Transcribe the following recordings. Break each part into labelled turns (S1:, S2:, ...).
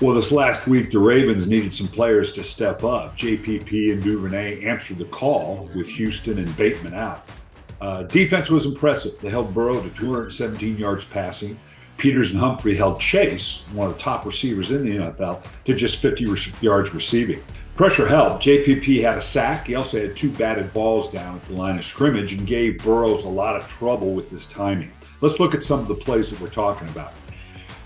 S1: Well, this last week, the Ravens needed some players to step up. JPP and Duvernay answered the call with Houston and Bateman out. Defense was impressive. They held Burrow to 217 yards passing. Peters and Humphrey held Chase, one of the top receivers in the NFL, to just 50 yards receiving. Pressure helped. JPP had a sack. He also had two batted balls down at the line of scrimmage and gave Burrows a lot of trouble with his timing. Let's look at some of the plays that we're talking about.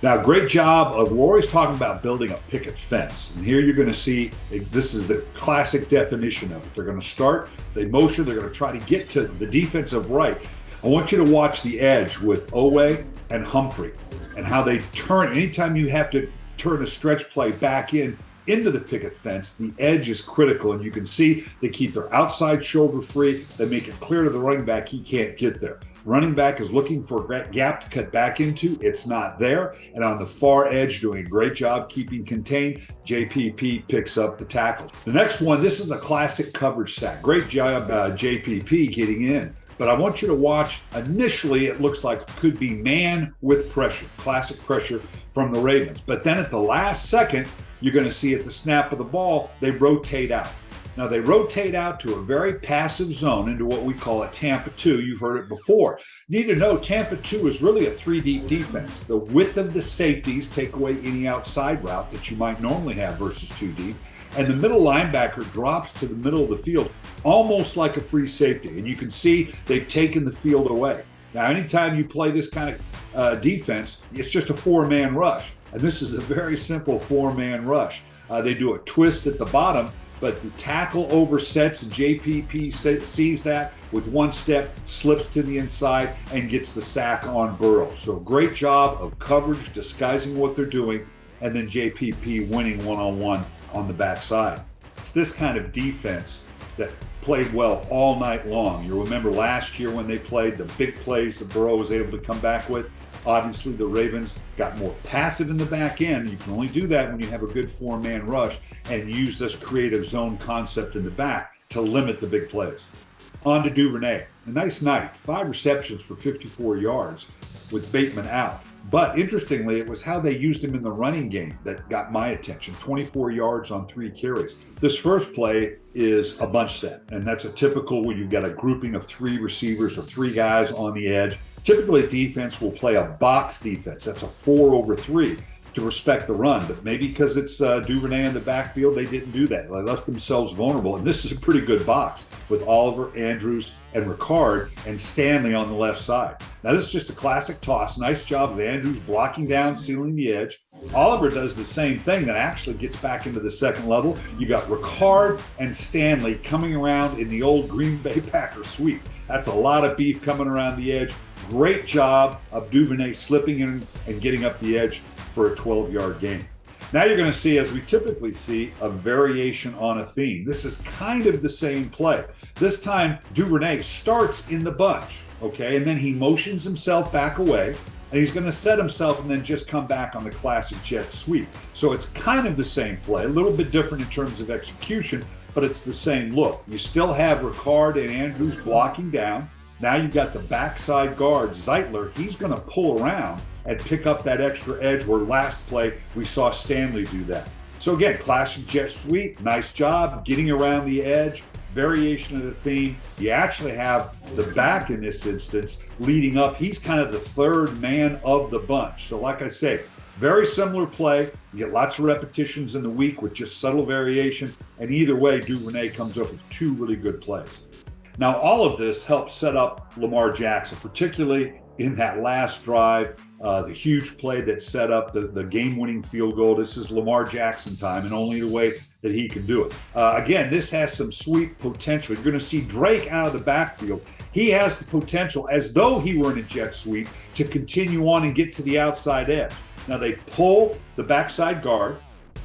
S1: Now, great job of, we're always talking about building a picket fence. And here you're going to see, this is the classic definition of it. They're going to start, they motion, they're going to try to get to the defensive right. I want you to watch the edge with Owe and Humphrey and how they turn. Anytime you have to turn a stretch play back into the picket fence, the edge is critical. And you can see they keep their outside shoulder free. They make it clear to the running back he can't get there. Running back is looking for a gap to cut back into. It's not there. And on the far edge, doing a great job keeping contained, JPP picks up the tackle. The next one, this is a classic coverage sack. Great job, JPP getting in. But I want you to watch, initially it looks like it could be man with pressure, classic pressure from the Ravens. But then at the last second, you're going to see at the snap of the ball, they rotate out. Now, they rotate out to a very passive zone into what we call a Tampa Two. You've heard it before. You need to know Tampa Two is really a three-deep defense. The width of the safeties take away any outside route that you might normally have versus two deep. And the middle linebacker drops to the middle of the field, almost like a free safety. And you can see they've taken the field away. Now, anytime you play this kind of defense, it's just a four-man rush. And this is a very simple four-man rush. They do a twist at the bottom, but the tackle oversets, and JPP sees that with one step, slips to the inside, and gets the sack on Burrow. So great job of coverage, disguising what they're doing, and then JPP winning one-on-one on the backside. It's this kind of defense that played well all night long. You remember last year when they played the big plays that Burrow was able to come back with. Obviously, the Ravens got more passive in the back end. You can only do that when you have a good four-man rush and use this creative zone concept in the back to limit the big plays. On to Duvernay. A nice night. 5 receptions for 54 yards with Bateman out. But interestingly, it was how they used him in the running game that got my attention. 24 yards on 3 carries. This first play is a bunch set, and that's a typical when you've got a grouping of 3 receivers or 3 guys on the edge. Typically, a defense will play a box defense. That's a 4-over-3 to respect the run. But maybe because it's Duvernay in the backfield, they didn't do that. They left themselves vulnerable. And this is a pretty good box with Oliver, Andrews, and Ricard, and Stanley on the left side. Now, this is just a classic toss. Nice job of Andrews blocking down, sealing the edge. Oliver does the same thing that actually gets back into the second level. You got Ricard and Stanley coming around in the old Green Bay Packers sweep. That's a lot of beef coming around the edge. Great job of Duvernay slipping in and getting up the edge for a 12-yard gain. Now you're going to see, as we typically see, a variation on a theme. This is kind of the same play. This time, Duvernay starts in the bunch, okay? And then he motions himself back away, and he's going to set himself and then just come back on the classic jet sweep. So it's kind of the same play, a little bit different in terms of execution, but it's the same look. You still have Ricard and Andrews blocking down. Now you've got the backside guard, Zeitler. He's going to pull around and pick up that extra edge where last play we saw Stanley do that. So again, classic jet sweep, nice job getting around the edge, variation of the theme. You actually have the back in this instance leading up. He's kind of the third man of the bunch. So like I say, very similar play. You get lots of repetitions in the week with just subtle variation. And either way, Duvernay comes up with 2 really good plays. Now, all of this helps set up Lamar Jackson, particularly in that last drive, the huge play that set up the game-winning field goal. This is Lamar Jackson time, and only the way that he can do it. Again, this has some sweep potential. You're going to see Drake out of the backfield. He has the potential, as though he were in a jet sweep, to continue on and get to the outside edge. Now, they pull the backside guard,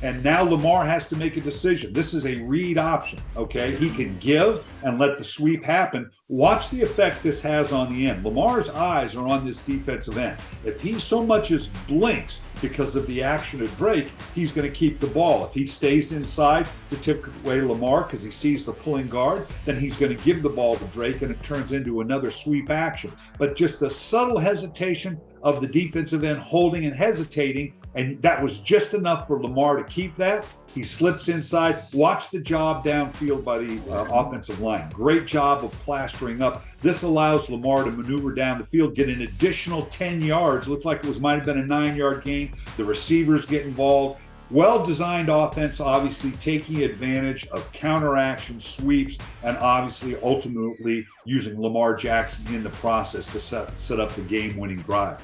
S1: and now Lamar has to make a decision. This is a read option, okay? He can give and let the sweep happen. Watch the effect this has on the end. Lamar's eyes are on this defensive end. If he so much as blinks because of the action at Drake, he's going to keep the ball. If he stays inside to tip away Lamar because he sees the pulling guard, then he's going to give the ball to Drake, and it turns into another sweep action. But just the subtle hesitation of the defensive end holding and hesitating, and that was just enough for Lamar to keep that. He slips inside. Watch the job downfield by the offensive line. Great job of plastering up. This allows Lamar to maneuver down the field, get an additional 10 yards. Looked like it might have been a 9-yard gain. The receivers get involved. Well-designed offense, obviously taking advantage of counteraction sweeps, and obviously ultimately using Lamar Jackson in the process to set up the game-winning drive.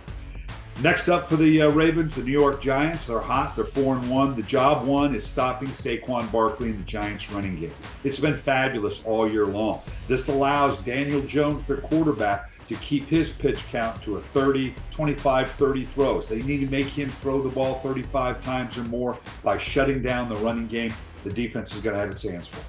S1: Next up for the Ravens, the New York Giants. They're hot. They're 4-1. The job one is stopping Saquon Barkley in the Giants' running game. It's been fabulous all year long. This allows Daniel Jones, their quarterback, to keep his pitch count to a 25-30 throws. They need to make him throw the ball 35 times or more by shutting down the running game. The defense is going to have its hands full.